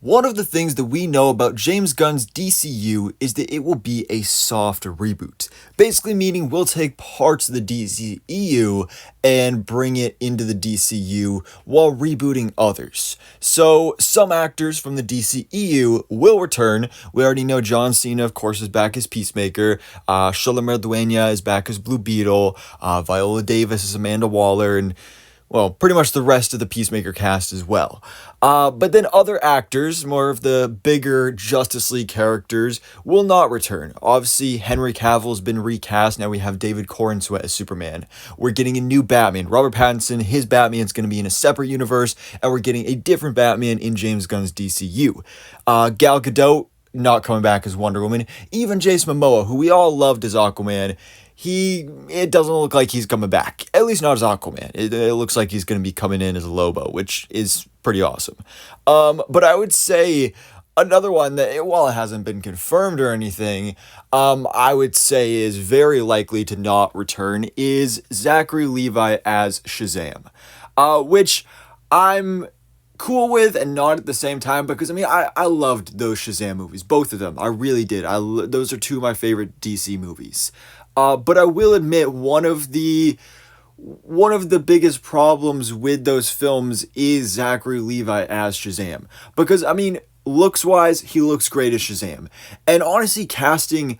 One of the things that we know about James Gunn's DCU is that it will be a soft reboot. Basically meaning we'll take parts of the DCEU and bring it into the DCU while rebooting others. So some actors from the DCEU will return. We already know John Cena, of course, is back as Peacemaker. Shalomar Dueña is back as Blue Beetle. Viola Davis is Amanda Waller, and well, pretty much the rest of the Peacemaker cast as well. But then other actors, more of the bigger Justice League characters, will not return. Obviously, Henry Cavill's been recast. Now we have David Corenswet as Superman. We're getting a new Batman. Robert Pattinson, his Batman's going to be in a separate universe, and we're getting a different Batman in James Gunn's DCU. Gal Gadot, not coming back as Wonder Woman. Even Jason Momoa, who we all loved as Aquaman, it doesn't look like he's coming back. At least not as Aquaman. It looks like he's going to be coming in as Lobo, which is pretty awesome. But I would say another one that, while it hasn't been confirmed or anything, I would say is very likely to not return is Zachary Levi as Shazam. Which I'm cool with and not at the same time, because I loved those Shazam movies, both of them. I really did. Those are two of my favorite DC movies. But I will admit one of the biggest problems with those films is Zachary Levi as Shazam, because looks wise he looks great as Shazam, and honestly casting.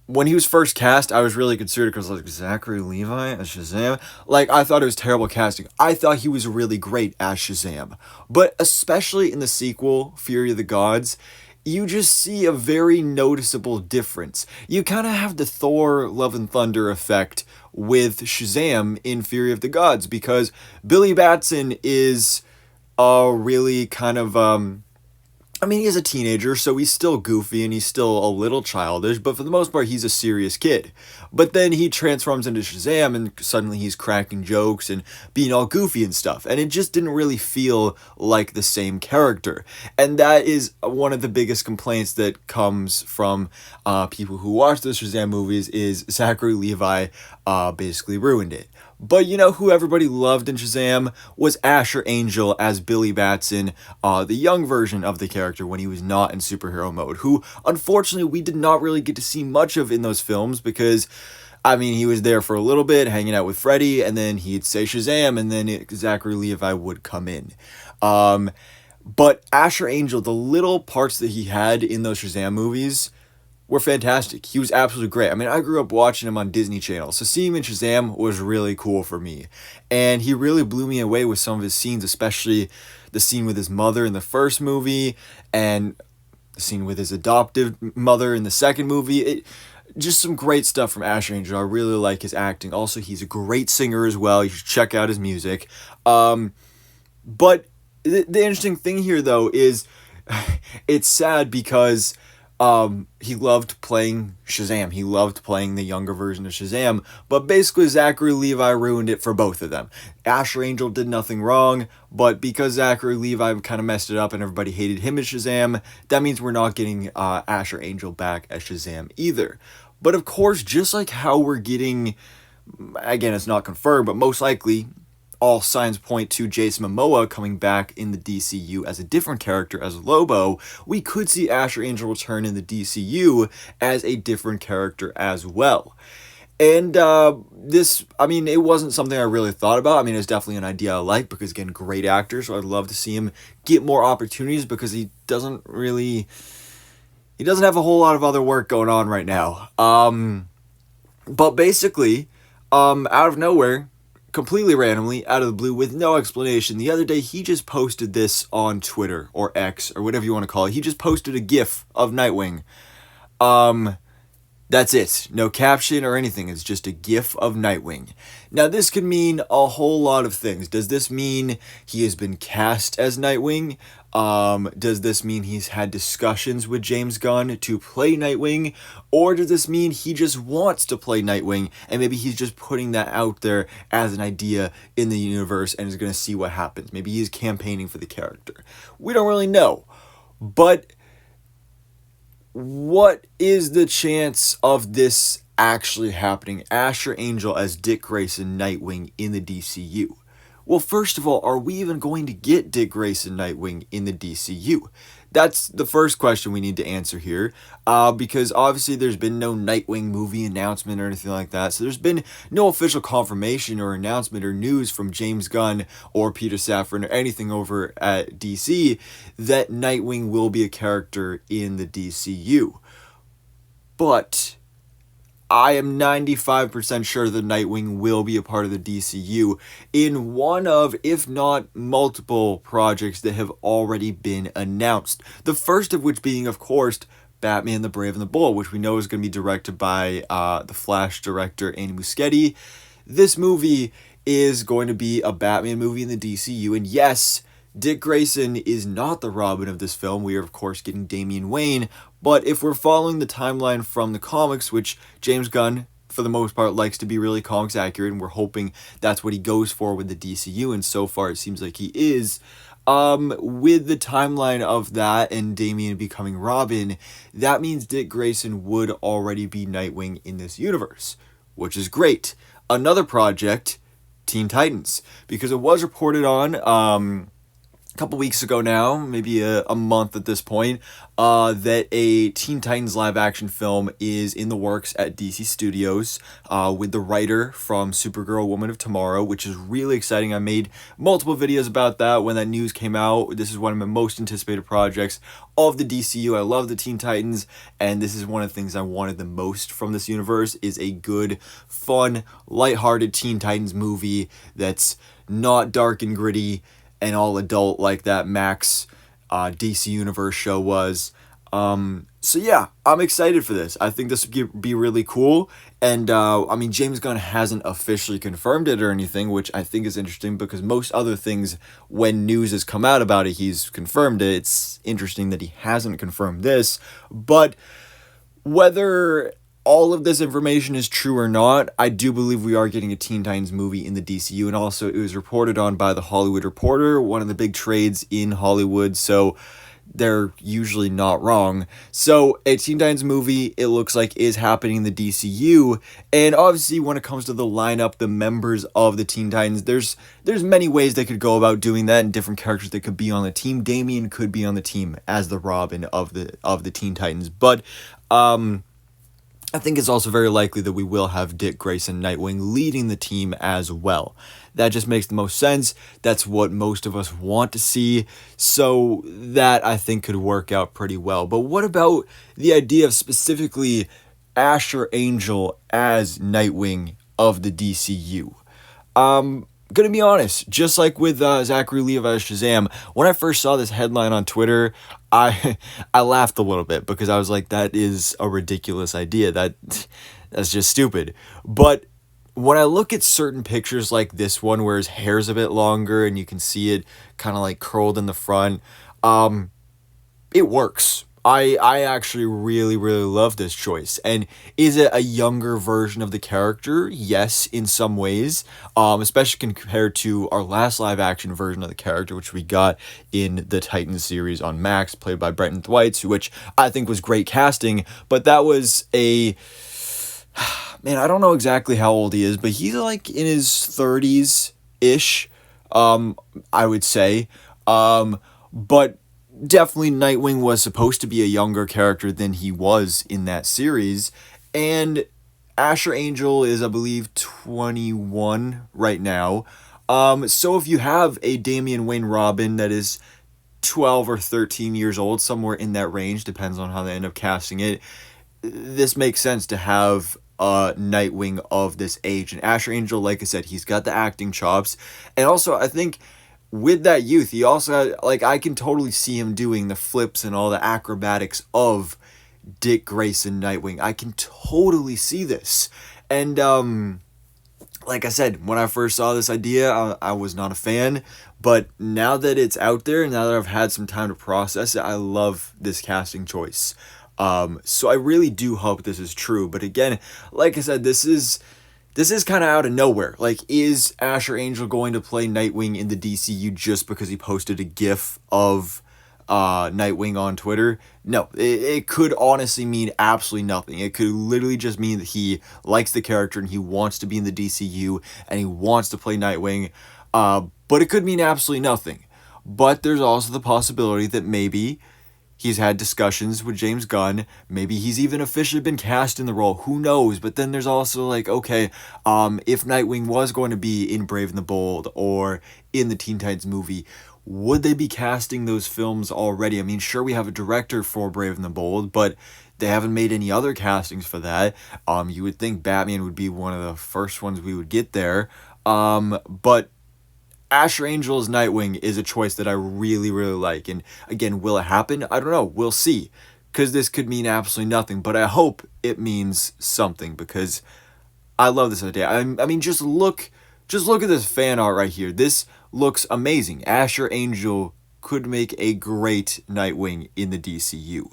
When he was first cast, I was really concerned because, Zachary Levi as Shazam? I thought it was terrible casting. I thought he was really great as Shazam. But especially in the sequel, Fury of the Gods, you just see a very noticeable difference. You kind of have the Thor Love and Thunder effect with Shazam in Fury of the Gods, because Billy Batson is really kind of... he's a teenager, so he's still goofy and he's still a little childish, but for the most part, he's a serious kid. But then he transforms into Shazam and suddenly he's cracking jokes and being all goofy and stuff. And it just didn't really feel like the same character. And that is one of the biggest complaints that comes from people who watch the Shazam movies, is Zachary Levi basically ruined it. But who everybody loved in Shazam was Asher Angel as Billy Batson, the young version of the character when he was not in superhero mode, who unfortunately we did not really get to see much of in those films, because he was there for a little bit hanging out with Freddy, and then he'd say Shazam, and then Zachary Levi would come in. But Asher Angel, the little parts that he had in those Shazam movies were fantastic. He was absolutely great. I grew up watching him on Disney Channel, so seeing him in Shazam was really cool for me. And he really blew me away with some of his scenes, especially the scene with his mother in the first movie, and the scene with his adoptive mother in the second movie. Just some great stuff from Asher Angel. I really like his acting. Also, he's a great singer as well. You should check out his music. But the interesting thing here, though, is it's sad because he loved playing Shazam. He loved playing the younger version of Shazam, but basically Zachary Levi ruined it for both of them. Asher Angel did nothing wrong, but because Zachary Levi kind of messed it up and everybody hated him as Shazam, that means we're not getting Asher Angel back as Shazam either. But of course, just like how we're getting, again, it's not confirmed, but most likely all signs point to Jason Momoa coming back in the DCU as a different character as Lobo, we could see Asher Angel return in the DCU as a different character as well. And it wasn't something I really thought about. It's definitely an idea I like, because again, great actor, so I'd love to see him get more opportunities, because he doesn't have a whole lot of other work going on right now. But basically, out of nowhere, completely randomly, out of the blue, with no explanation, the other day he just posted this on Twitter or X or whatever you want to call it. He just posted a GIF of Nightwing. That's it. No caption or anything. It's just a GIF of Nightwing. Now, this could mean a whole lot of things. Does this mean he has been cast as Nightwing? Does this mean he's had discussions with James Gunn to play Nightwing? Or does this mean he just wants to play Nightwing, and maybe he's just putting that out there as an idea in the universe and is going to see what happens? Maybe he's campaigning for the character. We don't really know. But what is the chance of this actually happening? Asher Angel as Dick Grayson Nightwing in the DCU. Well, first of all, are we even going to get Dick Grayson Nightwing in the DCU? That's the first question we need to answer here, because obviously there's been no Nightwing movie announcement or anything like that, so there's been no official confirmation or announcement or news from James Gunn or Peter Safran or anything over at DC that Nightwing will be a character in the DCU. But I am 95% sure that Nightwing will be a part of the DCU in one of, if not multiple, projects that have already been announced. The first of which being, of course, Batman the Brave and the Bold, which we know is going to be directed by the Flash director Andy Muschietti. This movie is going to be a Batman movie in the DCU, and yes, Dick Grayson is not the Robin of this film. We are, of course, getting Damian Wayne. But if we're following the timeline from the comics, which James Gunn, for the most part, likes to be really comics accurate, and we're hoping that's what he goes for with the DCU, and so far it seems like he is, with the timeline of that and Damian becoming Robin, that means Dick Grayson would already be Nightwing in this universe, which is great. Another project, Teen Titans, because it was reported on, couple weeks ago now, maybe a month at this point, that a Teen Titans live action film is in the works at DC Studios with the writer from Supergirl Woman of Tomorrow, which is really exciting. I made multiple videos about that when that news came out. This is one of my most anticipated projects of the DCU. I love the Teen Titans, and this is one of the things I wanted the most from this universe, is a good, fun, lighthearted Teen Titans movie that's not dark and gritty and all adult like that Max DC Universe show was. So yeah, I'm excited for this. I think this would be really cool. And I mean, James Gunn hasn't officially confirmed it or anything, which I think is interesting, because most other things, when news has come out about it, he's confirmed it. It's interesting that he hasn't confirmed this. But whether all of this information is true or not, I do believe we are getting a Teen Titans movie in the DCU, and also it was reported on by The Hollywood Reporter, one of the big trades in Hollywood, so they're usually not wrong. So a Teen Titans movie, it looks like, is happening in the DCU, and obviously when it comes to the lineup, the members of the Teen Titans, there's many ways they could go about doing that, and different characters that could be on the team. Damian could be on the team as the Robin of the Teen Titans, but I think it's also very likely that we will have Dick Grayson Nightwing leading the team as well. That just makes the most sense. That's what most of us want to see. So that, I think, could work out pretty well. But what about the idea of specifically Asher Angel as Nightwing of the DCU? Gonna be honest, just like with Zachary Levi as Shazam, when I first saw this headline on Twitter, I laughed a little bit, because I was like, that is a ridiculous idea. That's just stupid. But when I look at certain pictures like this one, where his hair's a bit longer and you can see it kind of like curled in the front, it works. I actually really, really love this choice. And is it a younger version of the character? Yes, in some ways, especially compared to our last live action version of the character, which we got in the Titans series on Max, played by Brenton Thwaites, which I think was great casting. But that was man, I don't know exactly how old he is, but he's like in his 30s-ish, I would say. But definitely Nightwing was supposed to be a younger character than he was in that series, and Asher Angel is, I believe, 21 right now. So if you have a Damian Wayne Robin that is 12 or 13 years old, somewhere in that range, depends on how they end up casting it, this makes sense to have a Nightwing of this age. And Asher Angel, like I said, he's got the acting chops, and also I think with that youth, he also, like, I can totally see him doing the flips and all the acrobatics of Dick Grayson Nightwing. I can totally see this. And, like I said, when I first saw this idea, I was not a fan. But now that it's out there, now that I've had some time to process it, I love this casting choice. So I really do hope this is true. But again, like I said, this is kind of out of nowhere. Like, is Asher Angel going to play Nightwing in the DCU just because he posted a GIF of Nightwing on Twitter? No, it could honestly mean absolutely nothing. It could literally just mean that he likes the character and he wants to be in the DCU and he wants to play Nightwing. But it could mean absolutely nothing. But there's also the possibility that maybe he's had discussions with James Gunn. Maybe he's even officially been cast in the role. Who knows? But then there's also like, okay, if Nightwing was going to be in Brave and the Bold or in the Teen Titans movie, would they be casting those films already? I mean, sure, we have a director for Brave and the Bold, but they haven't made any other castings for that. You would think Batman would be one of the first ones we would get there. But Asher Angel's Nightwing is a choice that I really, really like. And again, will it happen? I don't know. We'll see. Because this could mean absolutely nothing. But I hope it means something. Because I love this idea. I mean, just look at this fan art right here. This looks amazing. Asher Angel could make a great Nightwing in the DCU.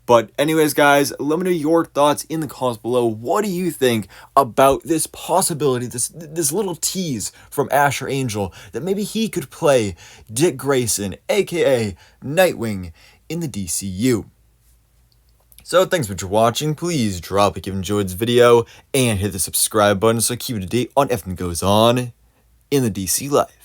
But anyways, guys, let me know your thoughts in the comments below. What do you think about this possibility, this little tease from Asher Angel, that maybe he could play Dick Grayson, aka Nightwing, in the DCU? So thanks for watching. Please drop a like if you enjoyed this video and hit the subscribe button so keep it up to date on everything that goes on in the DC life.